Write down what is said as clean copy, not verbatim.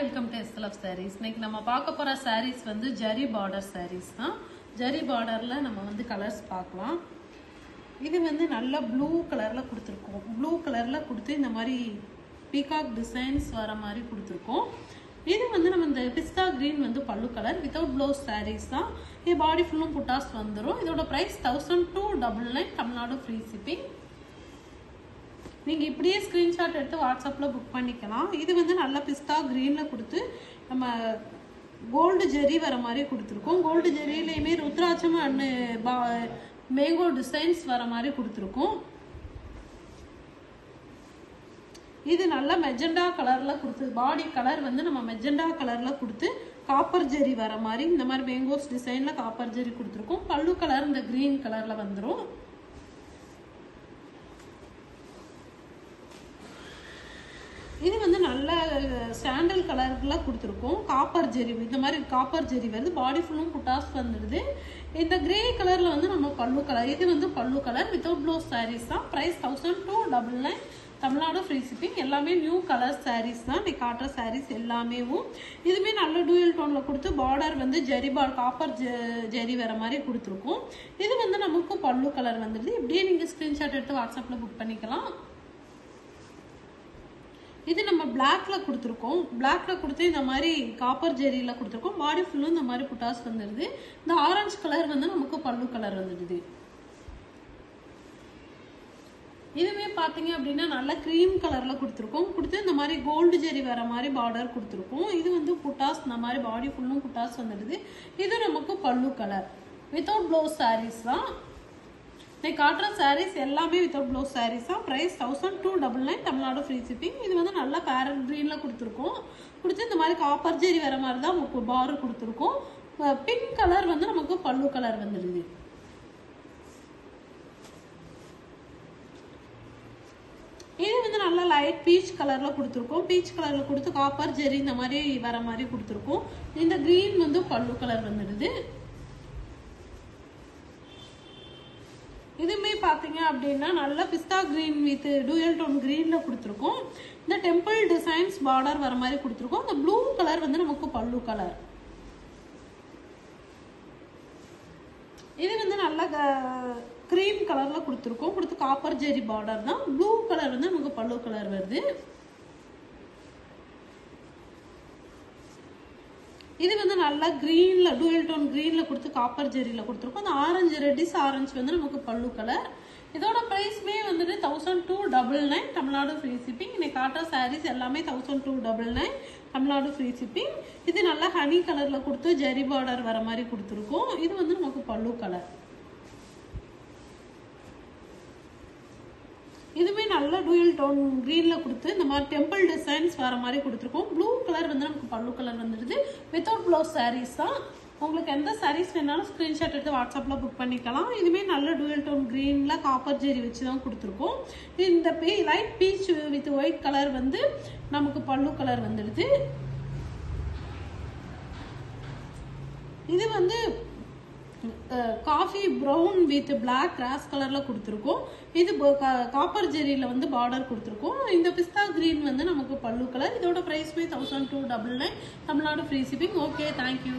Welcome to SL of sarees. இன்னைக்கு நம்ம பார்க்க போற சாரீஸ் வந்து ஜரி பார்டர் சாரீஸ் தான். ஜரி பார்டர்ல நம்ம வந்து கலர்ஸ் பார்க்கலாம். இது வந்து நல்ல ப்ளூ கலர்ல கொடுத்துருக்கோம். ப்ளூ கலர்ல கொடுத்து இந்த மாதிரி பீகாக் டிசைன்ஸ் வர மாதிரி கொடுத்துருக்கோம். இது வந்து நம்ம இந்த பிஸ்தா கிரீன் வந்து பல்லு கலர் வித்தவுட் ப்ளவுஸ் சாரீஸ் தான். இது பாடி ஃபுல்லும் புட்டாஸ் வந்துடும். இதோட ப்ரைஸ் 1299 தமிழ்நாடு ஃப்ரீ ஷிப்பிங். நீங்கள் இப்படியே ஸ்க்ரீன்ஷாட் எடுத்து வாட்ஸ்அப்பில் புக் பண்ணிக்கலாம். இது வந்து நல்ல பிஸ்தா க்ரீனில் கொடுத்து நம்ம கோல்டு ஜெரி வர மாதிரி கொடுத்துருக்கோம். Gold ஜெரியிலையுமே rudraksha and mango designs வர மாதிரி கொடுத்துருக்கோம். இது நல்ல மெஜெண்டா கலரில் கொடுத்து பாடி கலர் வந்து நம்ம மெஜெண்டா கலரில் கொடுத்து காப்பர் ஜெரி வர மாதிரி இந்த மாதிரி மேங்கோஸ் டிசைனில் காப்பர் ஜெரி கொடுத்துருக்கோம். பல்லு கலர் இந்த க்ரீன் கலரில் வந்துடும். இது வந்து நல்ல சாண்டல் கலர்ல கொடுத்துருக்கோம். காப்பர் ஜெரி இந்த மாதிரி காப்பர் ஜெரி வருது. பாடி ஃபுல்லும் புட்டாஸ் வந்துடுது. இந்த கிரே கலர்ல வந்து நம்ம பல்லு கலர். இது வந்து பல்லு கலர் வித்தவுட் ப்ளவுஸ் சாரீஸ் தான். Price 1299 Tamil Nadu free shipping. எல்லாமே நியூ கலர் சாரீஸ் தான். நீ காட்டுற சாரீஸ் எல்லாமேவும் இதுவுமே நல்ல டூயல் டோன்ல கொடுத்து பார்டர் வந்து ஜெரி காப்பர் ஜெரி வர மாதிரி கொடுத்துருக்கோம். இது வந்து நமக்கு பல்லு கலர் வந்துடுது. இப்படியே நீங்க ஸ்கிரீன்ஷாட் எடுத்து வாட்ஸ்அப்ல புக் பண்ணிக்கலாம். இது நம்ம பிளாக்ல கொடுத்துருக்கோம். பிளாக்ல கொடுத்து இந்த மாதிரி காப்பர் ஜெரியில கொடுத்துருக்கோம். பாடி ஃபுல்லும் இந்த மாதிரி புட்டாஸ் வந்துடுது. இந்த ஆரஞ்சு கலர் வந்து நமக்கு பல்லு கலர் வந்துடுது. இதுவே பாத்தீங்க அப்படின்னா நல்ல கிரீம் கலர்ல கொடுத்துருக்கோம். கொடுத்து இந்த மாதிரி கோல்டு ஜெரி வர மாதிரி பார்டர் கொடுத்துருக்கோம். இது வந்து புட்டாஸ் இந்த மாதிரி பாடி ஃபுல்லும் புட்டாஸ் வந்துடுது. இது நமக்கு பல்லு கலர் வித்தவுட் ப்ளவுஸ் சாரீஸ் தான். நான் காட்டுற சாரீஸ் எல்லாமே வித்தவுட் ப்ளவுஸ் சாரீஸ் தான். Price 1299 Tamil Nadu free shipping. இது வந்து நல்லா பேரட் கிரீன்ல கொடுத்துருக்கோம். கொடுத்து இந்த மாதிரி காப்பர் ஜெரி வர மாதிரி தான் நமக்கு பார்டர் கொடுத்துருக்கோம். பிங்க் கலர் வந்து நமக்கு பல்லு கலர் வந்துடுது. இது வந்து நல்லா லைட் பீச் கலர்ல கொடுத்துருக்கோம். பீச் கலர்ல கொடுத்து காப்பர் ஜெரி இந்த மாதிரி வர மாதிரி கொடுத்துருக்கோம். இந்த கிரீன் வந்து பல்லு கலர் வந்துடுது. இதுமே பாத்தீங்க அப்படின்னா நல்ல பிஸ்தா கிரீன் வித் டூயல் டோன் கிரீன்ல கொடுத்துருக்கோம். இந்த டெம்பிள் டிசைன்ஸ் பார்டர் வர மாதிரி கொடுத்துருக்கோம். இந்த ப்ளூ கலர் வந்து நமக்கு பல்லு கலர். இது வந்து நல்ல கிரீம் கலர்ல கொடுத்துருக்கோம். கொடுத்து காப்பர் ஜெரி பார்டர் தான். ப்ளூ கலர் வந்து நமக்கு பல்லு கலர் வருது. இது வந்து நல்லா கிரீன்ல டூயல் டோன் கிரீன்ல கொடுத்து காப்பர் ஜெரியில கொடுத்துருக்கோம். அந்த ஆரஞ்சு ரெட்டிஸ் ஆரஞ்சு வந்து நமக்கு பல்லு கலர். இதோட பிரைஸ்மே வந்துட்டு 1299 தமிழ்நாடு ஃப்ரீ ஷிப்பிங். இன்னைக்கு காட்டுற சாரீஸ் எல்லாமே 1299 தமிழ்நாடு ஃப்ரீ ஷிப்பிங். இது நல்லா ஹனி கலர்ல கொடுத்து ஜெரி பார்டர் வர மாதிரி கொடுத்துருக்கோம். இது வந்து நமக்கு பல்லு கலர். இதுவே நல்ல டூயல் டோன் கிரீன்ல கொடுத்து இந்த மாதிரி டெம்பிள் டிசைன்ஸ் வர மாதிரி கொடுத்துருக்கோம். ப்ளூ கலர் வந்து நமக்கு பல்லு கலர் வந்துடுது. வித்தவுட் ப்ளவுஸ் சாரீஸ் தான். உங்களுக்கு எந்த சாரீஸ் வேணாலும் ஸ்கிரீன்ஷாட் எடுத்து வாட்ஸ்அப்ல புக் பண்ணிக்கலாம். இதுவே நல்ல டூயல் டோன் கிரீன்ல காப்பர் ஜெரி வச்சு தான் கொடுத்துருக்கோம். இந்த light peach with white colour வந்து நமக்கு பல்லு கலர் வந்துடுது. இது வந்து coffee brown with black cross கலர்ல கொடுத்துருக்கோம். இது காப்பர் ஜெரியில வந்து பார்டர் கொடுத்துருக்கோம். இந்த பிஸ்தா கிரீன் வந்து நமக்கு பல்லு கலர். இதோட பிரைஸ்மே 1299 Tamil Nadu free shipping. Okay, thank you.